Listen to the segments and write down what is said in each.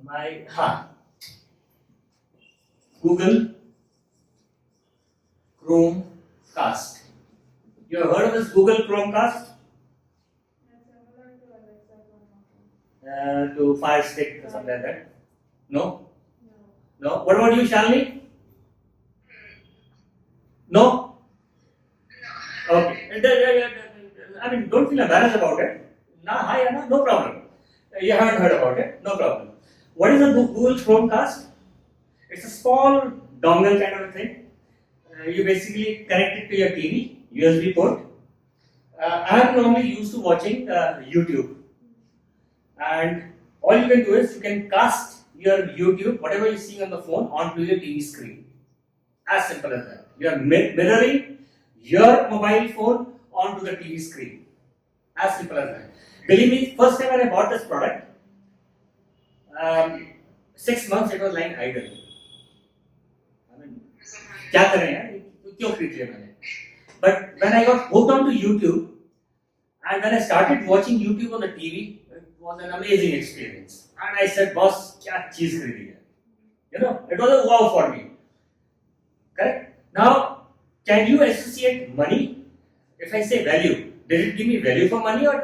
my Google Chromecast. You have heard of this Google Chromecast? To Fire Stick or something like that. No? No. What about you, Shalini? No? Okay. I mean, don't feel embarrassed about it. Hi, Anna, no problem. You haven't heard about it, no problem. What is a Google Chromecast? It's a small dongle kind of a thing. You basically connect it to your TV, USB port. I'm normally used to watching YouTube, and all you can do is you can cast your YouTube, whatever you see on the phone, onto your TV screen. As simple as that. You are mirroring your mobile phone onto the TV screen. As simple as that. Believe me, first time when I bought this product, 6 months it was lying idle. I mean, क्या करें यार? क्यों खरीद लिया मैंने? But when I got hooked onto YouTube, and when I started watching YouTube on the TV, it was an amazing experience. And I said, boss, क्या चीज खरीदी है? You know, it was a wow for me. Correct? Now, can you associate money? If I say value, did it give me value for money, or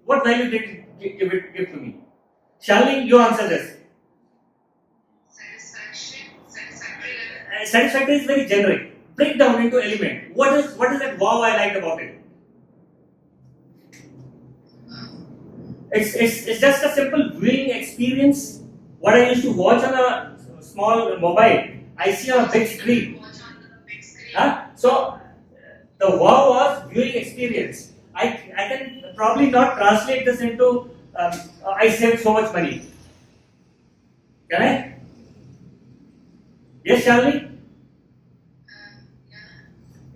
what value did it give to me? Shalini, you answer this. Satisfactory is very generic. Break down into element. What is that wow I liked about it? It's just a simple viewing experience. What I used to watch on a small mobile, I see on a big screen. So the wow was viewing experience. I can probably not translate this into I saved so much money. Can I? Yes, Shalini?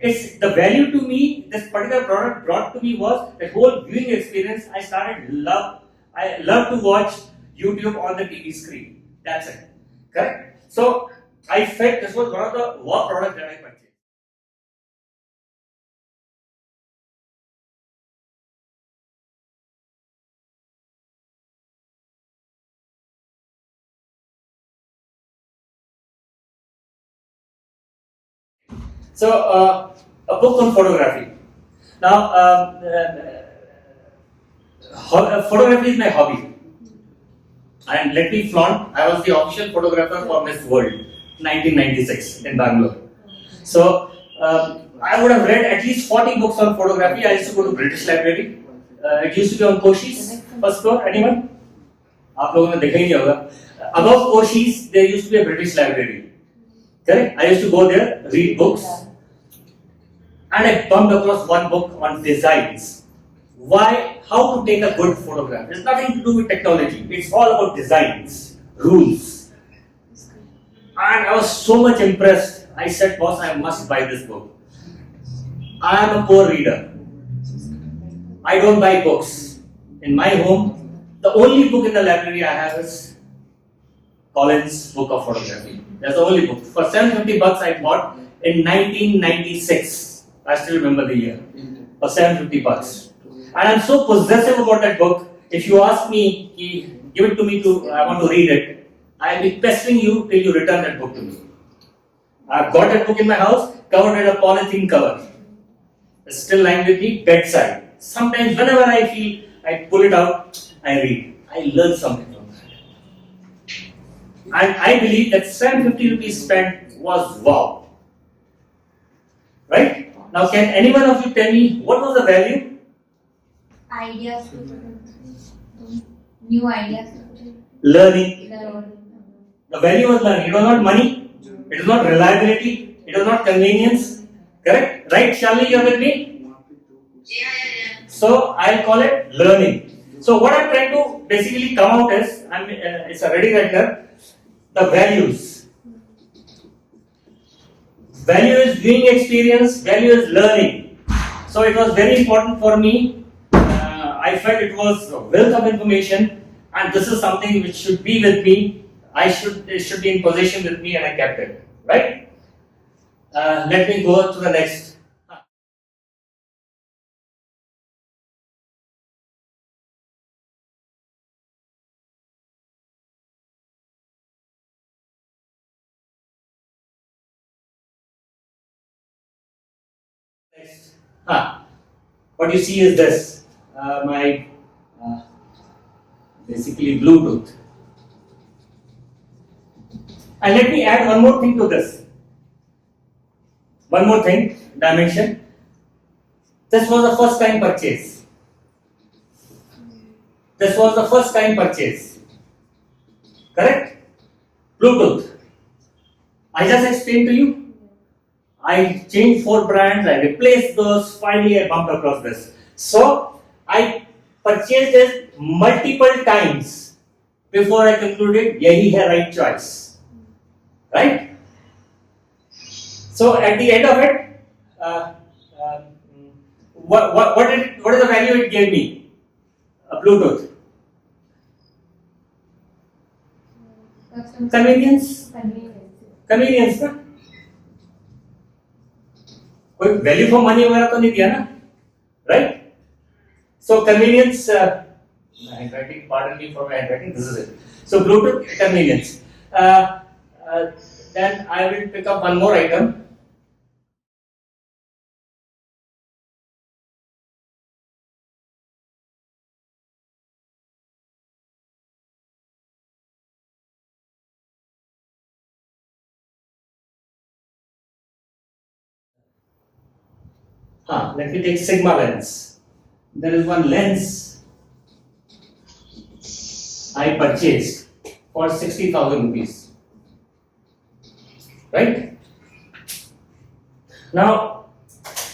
It's the value to me. This particular product brought to me was the whole viewing experience. I love to watch YouTube on the TV screen. That's it. Correct. So I felt this was one of the wow products that I purchased. So a book on photography. Now, photography is my hobby. And let me flaunt, I was the official photographer for Miss World 1996 in Bangalore. So I would have read at least 40 books on photography. I used to go to British Library. It used to be on Koshi's first floor. Anyone? आप लोगों ने देखा ही नहीं होगा. Above Koshi's, there used to be a British Library. Correct? I used to go there, read books, and I bumped across one book on designs. How to take a good photograph. It's nothing to do with technology. It's all about designs, rules. And I was so much impressed. I said, boss, I must buy this book. I am a poor reader. I don't buy books. In my home, the only book in the library I have is Collins' Book of Photography. That's the only book. For $750 I bought in 1996. I still remember the year. For $750. And I'm so possessive about that book. If you ask me, give it to me I want to read it, I'll be pestering you till you return that book to me. I've got that book in my house, covered in a polythene cover. It's still lying with me, bedside. Sometimes whenever I feel, I pull it out, I read. I learn something from that. And I believe that 750 rupees spent was wow. Right? Now can any one of you tell me what was the value? Ideas, new ideas. Learning. The value was learning. It was not money. It was not reliability. It was not convenience. Correct? Right, Shalini, you're with me? Yeah. So I'll call it learning. So what I'm trying to basically come out is, it's a ready writer, the values. Value is viewing experience. Value is learning. So it was very important for me. I felt it was a wealth of information, and this is something which should be with me. It should be in possession with me, and I kept it. Right? Let me go to the next. Next, what you see is this, my basically Bluetooth. And let me add one more thing to this. One more thing, dimension. This was the first time purchase. This was the first time purchase. Correct? Bluetooth. I just explained to you. I changed 4 brands, I replaced those, finally I bumped across this. So, I purchased it multiple times before I concluded, yahi hai right choice. Right? So, at the end of it, what is the value it gave me? A Bluetooth. Convenience. Convenience ना? कोई value for money वगैरह तो नहीं दिया ना? Right? So convenience. Handwriting. Pardon me for my handwriting. This is it. So Bluetooth convenience. Then I will pick up one more item. Let me take Sigma lens. There is one lens I purchased for 60,000 rupees. Right? Now,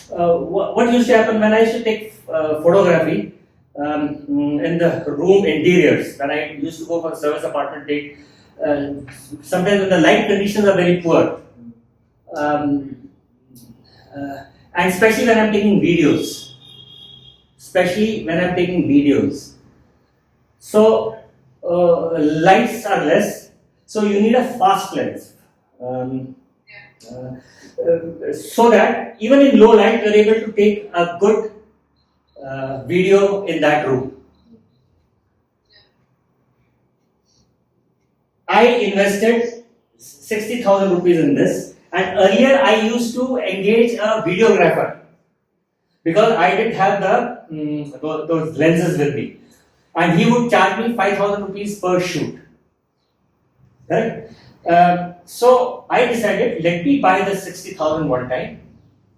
what used to happen when I used to take photography in the room interiors, when I used to go for a service apartment take, sometimes when the light conditions are very poor, and especially when I'm taking videos. So, lights are less, so you need a fast lens. So that even in low light, you're able to take a good video in that room. I invested 60,000 rupees in this. And earlier I used to engage a videographer because I didn't have those lenses with me, and he would charge me 5,000 rupees per shoot. Correct? So I decided, let me buy the 60,000 one time.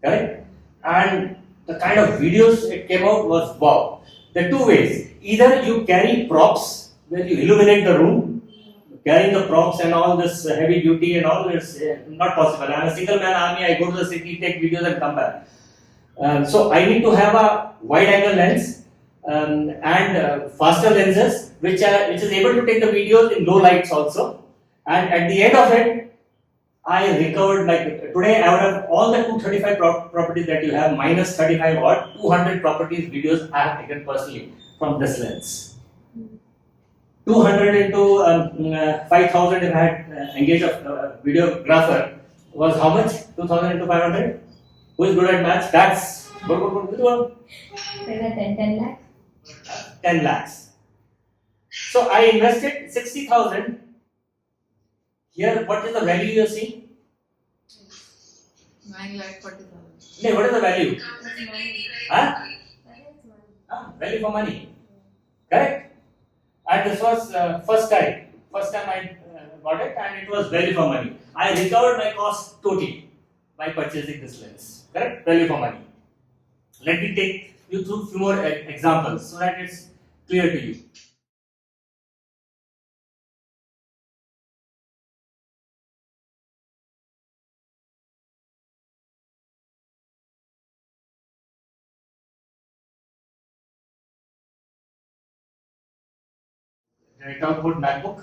Correct? And the kind of videos it came out was wow. There are 2 ways. Either you carry props where you illuminate the room. Carrying the props and all this heavy duty and all is not possible. I'm a single man army, I go to the city, take videos and come back. So I need to have a wide angle lens and faster lenses which is able to take the videos in low lights also. And at the end of it, I recovered, like today I would have all the 235 properties that you have minus 35 or 200 properties videos I have taken personally from this lens. 200 into 5,000 if I had engaged a videographer was how much? 2,000 into 500? Who is good at maths? That's good. 10 lakhs. 10 lakhs. So I invested 60,000. Here, what is the value you are seeing? 9,40,000. No, what is the value? Value for money. Correct? And this was first time I got it, and it was value for money. I recovered my cost totally by purchasing this lens. Correct? Value for money. Let me take you through a few more examples so that it's clear to you. Did I talk about MacBook?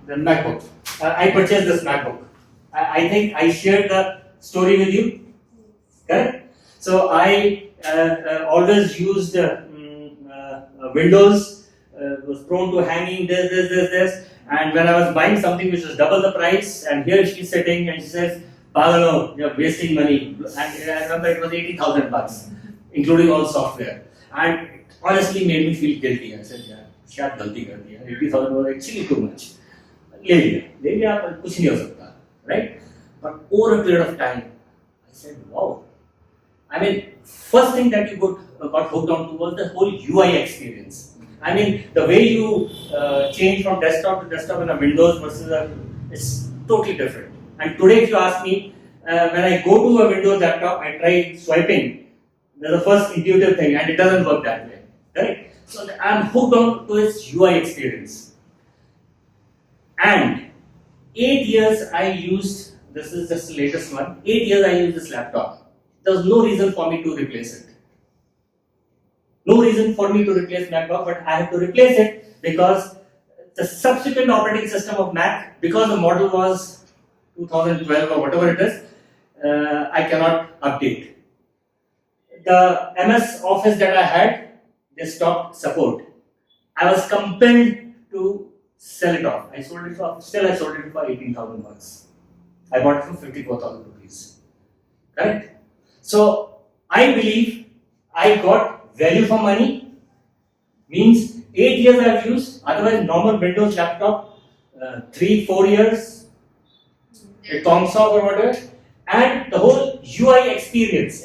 The MacBook. I purchased this MacBook. I think I shared the story with you. Correct? So I always used Windows, was prone to hanging this. And when I was buying something which was double the price, and here she's sitting and she says, Pagano, you're wasting money. And I remember it was 80,000 bucks, including all software. And it honestly made me feel guilty. I said, yeah, क्या गलती कर दिया 80,000 was actually too much. ले लिया पर कुछ नहीं हो सकता, right? But over a period of time, I said, wow. I mean, first thing that you got hooked on to was the whole UI experience. I mean, the way you change from desktop to desktop in a Windows versus it's totally different. And today, if you ask me, when I go to a Windows laptop, I try swiping. That's the first intuitive thing, and it doesn't work that way, right? So I'm hooked on to its UI experience. And 8 years I used. This is just the latest one. 8 years I used this laptop. There was no reason for me to replace it. No reason for me to replace MacBook, but I had to replace it because the subsequent operating system of Mac, because the model was 2012 or whatever it is, I cannot update. The MS Office that I had, they stopped support. I was compelled to sell it off. I sold it for 18,000 bucks. I bought it for 54,000 rupees. Correct? So I believe I got value for money. Means 8 years I've used. Otherwise, normal Windows laptop, 3-4 years, a Comsoft or whatever, and the whole UI experience.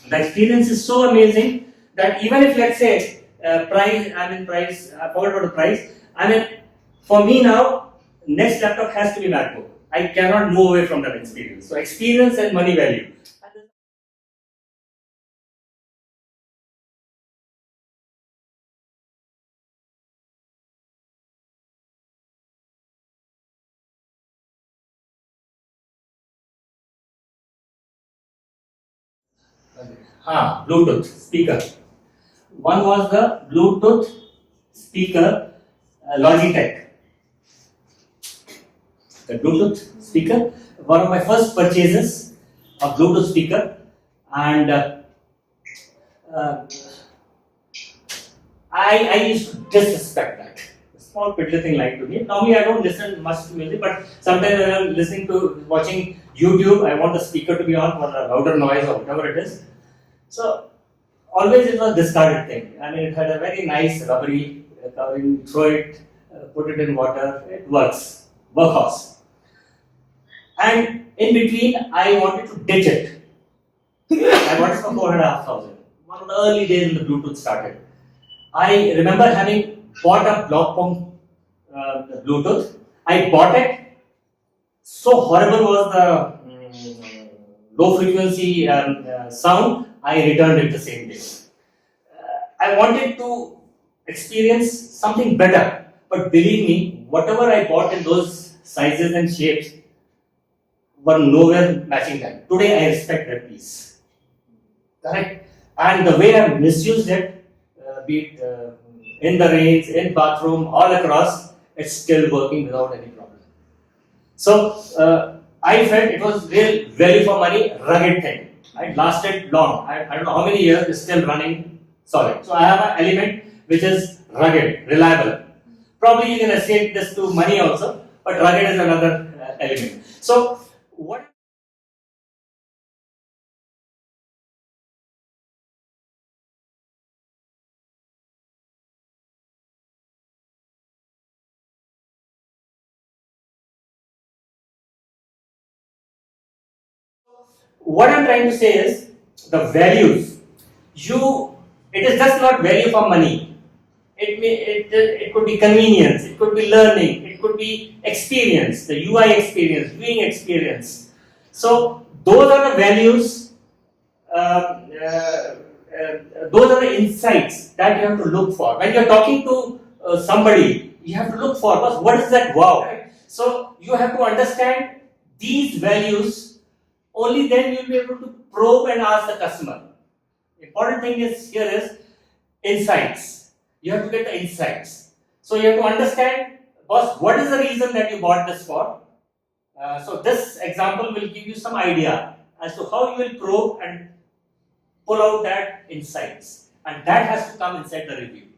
The experience is so amazing that even if, let's say, I forgot about the price. For me now, next laptop has to be MacBook. I cannot move away from that experience. So experience and money value. Bluetooth speaker. One was the Bluetooth speaker Logitech. The Bluetooth speaker, one of my first purchases of Bluetooth speaker, and I used to disrespect that. A small piddly thing like to me. Normally I don't listen much to music, but sometimes when I'm watching YouTube, I want the speaker to be on for a louder noise or whatever it is. So always it was discarded thing. It had a very nice rubbery covering. Throw it, put it in water. It works. Workhorse. And in between, I wanted to ditch it. I bought it for 4,500. One of the early days when the Bluetooth started. I remember having bought a Blockpong Bluetooth. I bought it. So horrible was the low frequency sound. I returned it the same day. I wanted to experience something better, but believe me, whatever I bought in those sizes and shapes were nowhere matching that. Today I respect that piece. Correct? And the way I misused it, be it in the rains, in bathroom, all across, it's still working without any problem. So I felt it was real value for money, rugged thing. It lasted long. I don't know how many years, it's still running solid. So I have an element which is rugged, reliable. Probably you can associate this to money also, but rugged is another element. So what I'm trying to say is the values. It is just not value for money. It could be convenience, it could be learning, it could be experience, the UI experience, viewing experience. So those are the values, those are the insights that you have to look for. When you are talking to somebody, you have to look for what is that wow. Right? So you have to understand these values, only then you will be able to probe and ask the customer. Important thing here is insights. You have to get the insights. So you have to understand, boss, what is the reason that you bought this for? So this example will give you some idea as to how you will probe and pull out that insights. And that has to come inside the review.